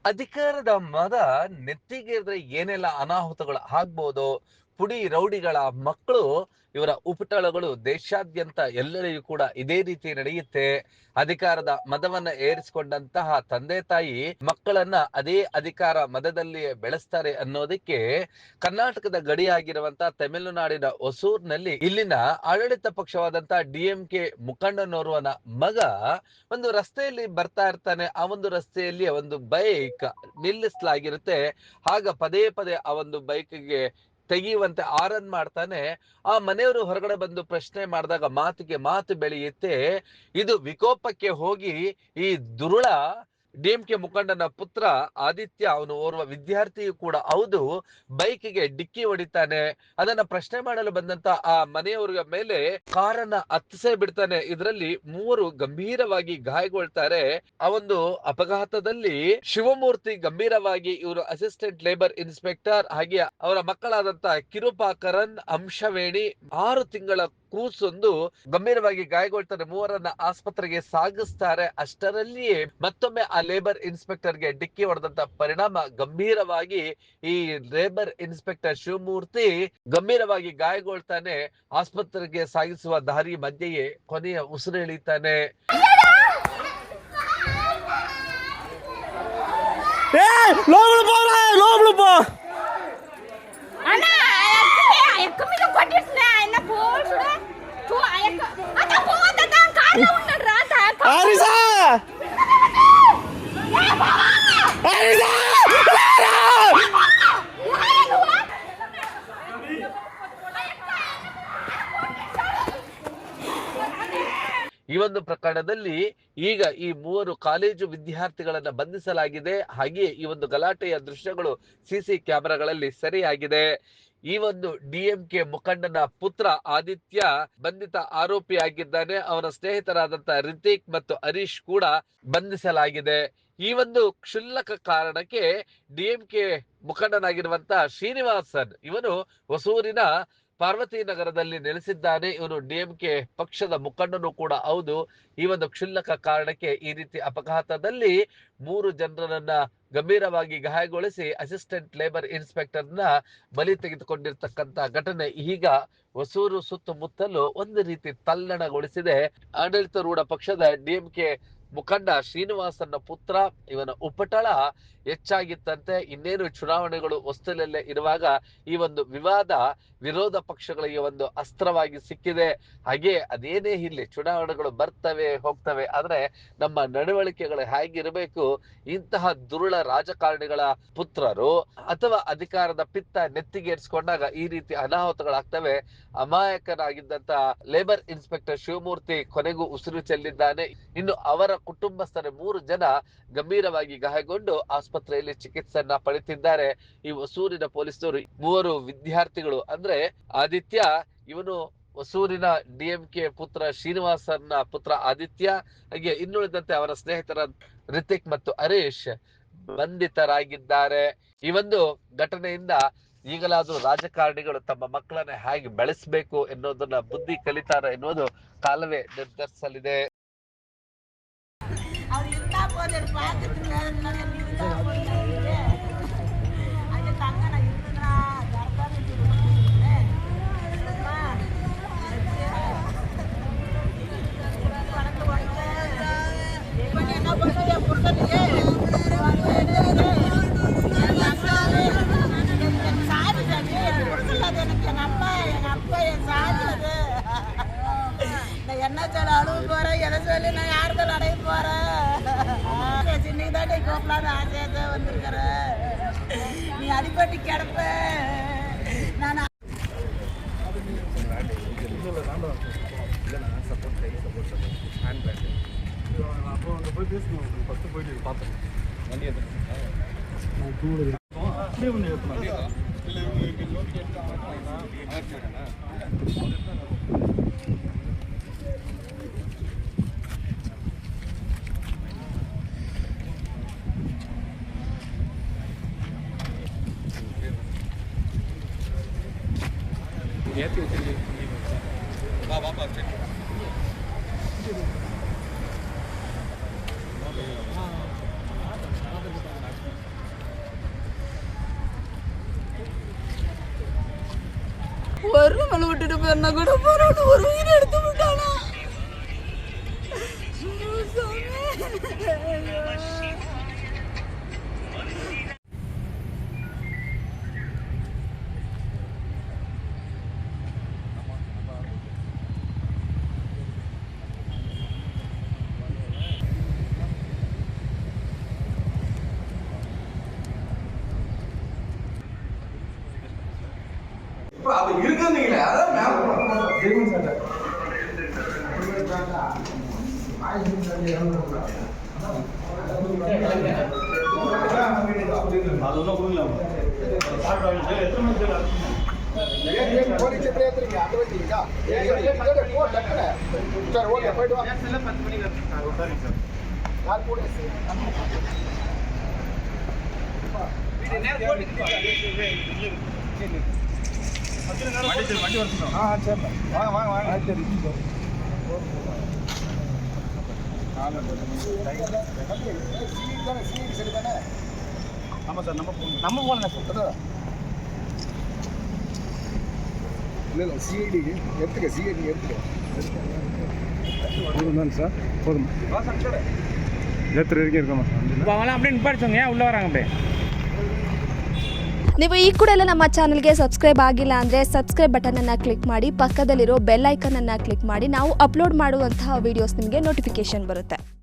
ಅಧಿಕಾರದ ಮದ ನೆತ್ತಿಗೇರಿದ್ರೆ ಏನೆಲ್ಲ ಅನಾಹುತಗಳು ಆಗ್ಬೋದು. ಪುಡಿ ರೌಡಿಗಳ ಮಕ್ಕಳು, ಇವರ ಉಪಟಳಗಳು ದೇಶಾದ್ಯಂತ ಎಲ್ಲರಿಗೂ ಕೂಡ ಇದೇ ರೀತಿ ನಡೆಯುತ್ತೆ. ಅಧಿಕಾರದ ಮದವನ್ನ ಏರಿಸಿಕೊಂಡಂತಹ ತಂದೆ ತಾಯಿ ಮಕ್ಕಳನ್ನ ಅದೇ ಅಧಿಕಾರ ಮದದಲ್ಲಿ ಬೆಳೆಸ್ತಾರೆ ಅನ್ನೋದಕ್ಕೆ ಕರ್ನಾಟಕದ ಗಡಿಯಾಗಿರುವಂತಹ ತಮಿಳುನಾಡಿನ ಹೊಸೂರ್ನಲ್ಲಿ ಇಲ್ಲಿನ ಆಡಳಿತ ಪಕ್ಷವಾದಂತಹ DMK ಮುಖಂಡನೋರ್ವನ ಮಗ ಒಂದು ರಸ್ತೆಯಲ್ಲಿ ಬರ್ತಾ ಇರ್ತಾನೆ. ಆ ಒಂದು ರಸ್ತೆಯಲ್ಲಿ ಒಂದು ಬೈಕ್ ನಿಲ್ಲಿಸಲಾಗಿರುತ್ತೆ. ಆಗ ಪದೇ ಪದೇ ಆ ಒಂದು ಬೈಕ್ಗೆ ತೆಗೆಯುವಂತೆ ಆರನ್ ಮಾಡ್ತಾನೆ. ಆ ಮನೆಯವರು ಹೊರಗಡೆ ಬಂದು ಪ್ರಶ್ನೆ ಮಾಡಿದಾಗ ಮಾತಿಗೆ ಮಾತು ಬೆಳೆಯುತ್ತೆ. ಇದು ವಿಕೋಪಕ್ಕೆ ಹೋಗಿ ಈ ದುರುಳ DMK ಮುಖಂಡನ ಪುತ್ರ ಆದಿತ್ಯ, ಅವನು ಓರ್ವ ವಿದ್ಯಾರ್ಥಿಯು ಕೂಡ ಹೌದು, ಬೈಕ್ಗೆ ಡಿಕ್ಕಿ ಹೊಡಿತಾನೆ. ಅದನ್ನ ಪ್ರಶ್ನೆ ಮಾಡಲು ಬಂದಂತ ಆ ಮನೆಯವರ ಮೇಲೆ ಕಾರನ್ನ ಹತ್ತಿಸೇ ಬಿಡ್ತಾನೆ. ಇದರಲ್ಲಿ 3 ಗಂಭೀರವಾಗಿ ಗಾಯಗೊಳ್ತಾರೆ. ಆ ಒಂದು ಅಪಘಾತದಲ್ಲಿ ಶಿವಮೂರ್ತಿ ಗಂಭೀರವಾಗಿ, ಇವರು ಅಸಿಸ್ಟೆಂಟ್ ಲೇಬರ್ ಇನ್ಸ್ಪೆಕ್ಟರ್, ಹಾಗೆ ಅವರ ಮಕ್ಕಳಾದಂತ ಕಿರುಪಾಕರನ್, ಅಂಶವೇಣಿ, 6 ತಿಂಗಳ ಕೂಸೊಂದು ಗಂಭೀರವಾಗಿ ಗಾಯಗೊಳ್ತಾರೆ. 3ರನ್ನ ಆಸ್ಪತ್ರೆಗೆ ಸಾಗಿಸ್ತಾರೆ. ಅಷ್ಟರಲ್ಲಿಯೇ ಮತ್ತೊಮ್ಮೆ ಆ ಲೇಬರ್ ಇನ್ಸ್ಪೆಕ್ಟರ್ಗೆ ಡಿಕ್ಕಿ ಹೊಡೆದಂತ ಪರಿಣಾಮ ಗಂಭೀರವಾಗಿ ಈ ಲೇಬರ್ ಇನ್ಸ್ಪೆಕ್ಟರ್ ಶಿವಮೂರ್ತಿ ಗಂಭೀರವಾಗಿ ಗಾಯಗೊಳ್ತಾನೆ. ಆಸ್ಪತ್ರೆಗೆ ಸಾಗಿಸುವ ದಾರಿ ಮಧ್ಯೆಯೇ ಕೊನೆಯ ಉಸಿರೆಳಿತಾನೆ. ಈ ಒಂದು ಪ್ರಕರಣದಲ್ಲಿ ಈಗ ಈ 3 ಕಾಲೇಜು ವಿದ್ಯಾರ್ಥಿಗಳನ್ನ ಬಂಧಿಸಲಾಗಿದೆ. ಹಾಗೆ ಈ ಒಂದು ಗಲಾಟೆಯ ದೃಶ್ಯಗಳು ಸಿಸಿ ಕ್ಯಾಮೆರಾಗಳಲ್ಲಿ ಸೆರೆಯಾಗಿದೆ. ಈ ಒಂದು DMK ಮುಖಂಡನ ಪುತ್ರ ಆದಿತ್ಯ ಬಂಧಿತ ಆರೋಪಿಯಾಗಿದ್ದಾನೆ. ಅವನ ಸ್ನೇಹಿತರಾದಂತ ರಿತಿಕ್ ಮತ್ತು ಹರೀಶ್ ಕೂಡ ಬಂಧಿಸಲಾಗಿದೆ. ಈ ಒಂದು ಕ್ಷುಲ್ಲಕ ಕಾರಣಕ್ಕೆ DMK ಮುಖಂಡನಾಗಿರುವಂತ ಶ್ರೀನಿವಾಸನ್, ಇವನು ಹೊಸೂರಿನ ಪಾರ್ವತಿ ನಗರದಲ್ಲಿ ನೆಲೆಸಿದ್ದಾನೆ. ಇವನು DMK ಪಕ್ಷದ ಮುಖಂಡನು ಕೂಡ ಹೌದು. ಈ ಒಂದು ಕ್ಷುಲ್ಲಕ ಕಾರಣಕ್ಕೆ ಈ ರೀತಿ ಅಪಘಾತದಲ್ಲಿ 3 ಜನರನ್ನ ಗಂಭೀರವಾಗಿ ಗಾಯಗೊಳಿಸಿ ಅಸಿಸ್ಟೆಂಟ್ ಲೇಬರ್ ಇನ್ಸ್ಪೆಕ್ಟರ್ನ ಬಲಿ ತೆಗೆದುಕೊಂಡಿರ್ತಕ್ಕಂತ ಘಟನೆ ಈಗ ಹೊಸೂರು ಸುತ್ತಮುತ್ತಲು ಒಂದು ರೀತಿ ತಲ್ಲಣಗೊಳಿಸಿದೆ. ಆಡಳಿತಾರೂಢ ಪಕ್ಷದ DMK ಮುಖಂಡ ಶ್ರೀನಿವಾಸನ ಪುತ್ರ, ಇವನ ಉಪಟಳ ಹೆಚ್ಚಾಗಿತ್ತಂತೆ. ಇನ್ನೇನು ಚುನಾವಣೆಗಳು ಹೊಸ್ತಲಲ್ಲೇ ಇರುವಾಗ ಈ ಒಂದು ವಿವಾದ ವಿರೋಧ ಪಕ್ಷಗಳಿಗೆ ಒಂದು ಅಸ್ತ್ರವಾಗಿ ಸಿಕ್ಕಿದೆ. ಹಾಗೆ ಅದೇನೇ ಇಲ್ಲಿ ಚುನಾವಣೆಗಳು ಬರ್ತವೆ ಹೋಗ್ತವೆ, ಆದ್ರೆ ನಮ್ಮ ನಡವಳಿಕೆಗಳು ಹೇಗಿರಬೇಕು, ಇಂತಹ ದುರುಳ ರಾಜಕಾರಣಿಗಳ ಪುತ್ರರು ಅಥವಾ ಅಧಿಕಾರದ ಪಿತ್ತ ನೆತ್ತಿಗೇರಿಸಿಕೊಂಡಾಗ ಈ ರೀತಿ ಅನಾಹುತಗಳಾಗ್ತವೆ. ಅಮಾಯಕನಾಗಿದ್ದಂತ ಲೇಬರ್ ಇನ್ಸ್ಪೆಕ್ಟರ್ ಶಿವಮೂರ್ತಿ ಕೊನೆಗೂ ಉಸಿರು ಚೆಲ್ಲಿದ್ದಾನೆ. ಇನ್ನು ಅವರ ಕುಟುಂಬಸ್ಥರ 3 ಜನ ಗಂಭೀರವಾಗಿ ಗಾಯಗೊಂಡು ಆಸ್ಪತ್ರೆಯಲ್ಲಿ ಚಿಕಿತ್ಸೆಯನ್ನ ಪಡೆಯುತ್ತಿದ್ದಾರೆ. ಈ ಹೊಸೂರಿನ ಪೊಲೀಸರು 3 ವಿದ್ಯಾರ್ಥಿಗಳು ಅಂದ್ರೆ ಆದಿತ್ಯ, ಇವನು ಹೊಸೂರಿನ DMK ಪುತ್ರ ಶ್ರೀನಿವಾಸನ ಪುತ್ರ ಆದಿತ್ಯ, ಹಾಗೆ ಇನ್ನುಳಿದಂತೆ ಅವರ ಸ್ನೇಹಿತರ ರಿತಿಕ್ ಮತ್ತು ಹರೀಶ್ ಬಂಧಿತರಾಗಿದ್ದಾರೆ. ಈ ಒಂದು ಘಟನೆಯಿಂದ ಈಗಲಾದ್ರೂ ರಾಜಕಾರಣಿಗಳು ತಮ್ಮ ಮಕ್ಕಳನ್ನ ಹೇಗೆ ಬೆಳೆಸಬೇಕು ಎನ್ನುವುದನ್ನ ಬುದ್ಧಿ ಕಲಿತಾರೆ ಎನ್ನುವುದು ಕಾಲವೇ ನಿರ್ಧರಿಸಲಿದೆ. என்ன சொல்ல அழுவு போறேன், எதை சொல்லி நான் யாருக்கும் அடைய போறேன். சின்னதாட்டி கூப்பிடாத ஆசையாக வந்திருக்கிற, நீ அடிப்பட்டு கிடப்ப. நான் அப்போ அங்கே போய் பேசணும். ஃபஸ்ட்டு போயிட்டு பார்த்தேன் வண்டி அப்படியே ஒன்று ஏற்றி வச்சு வா வாப்பா சரி நம்மளை விட்டுட்டு போயிருந்தா கூட போறோம் ஒரு உயிரை எடுத்து விட்டானா அது இருக்குன்னீங்களே அதான் மேல வண்டி வரணும். சரி வாங்க வாங்க வாங்க சரி ஆமாம் சார் நம்ம போகலாம் சார் இல்லை சிஐடி எடுத்துக்க சிஐடி எடுத்துக்க போதும் சார் போதும் எத்தனை வரைக்கும் இருக்கோமா சார் அவங்களாம் அப்படியே நிப்பாடிச்சோங்க ஏன் உள்ளே வராங்க அப்படியே ನೀವು ಈ ಕೂಡ ಎಲ್ಲ ನಮ್ಮ ಚಾನಲ್ಗೆ ಸಬ್ಸ್ಕ್ರೈಬ್ ಆಗಿಲ್ಲ ಅಂದರೆ ಸಬ್ಸ್ಕ್ರೈಬ್ ಬಟನನ್ನು ಕ್ಲಿಕ್ ಮಾಡಿ ಪಕ್ಕದಲ್ಲಿರೋ ಬೆಲ್ ಐಕನನ್ನು ಕ್ಲಿಕ್ ಮಾಡಿ ನಾವು ಅಪ್ಲೋಡ್ ಮಾಡುವಂತಹ ವೀಡಿಯೋಸ್ ನಿಮಗೆ ನೋಟಿಫಿಕೇಶನ್ ಬರುತ್ತೆ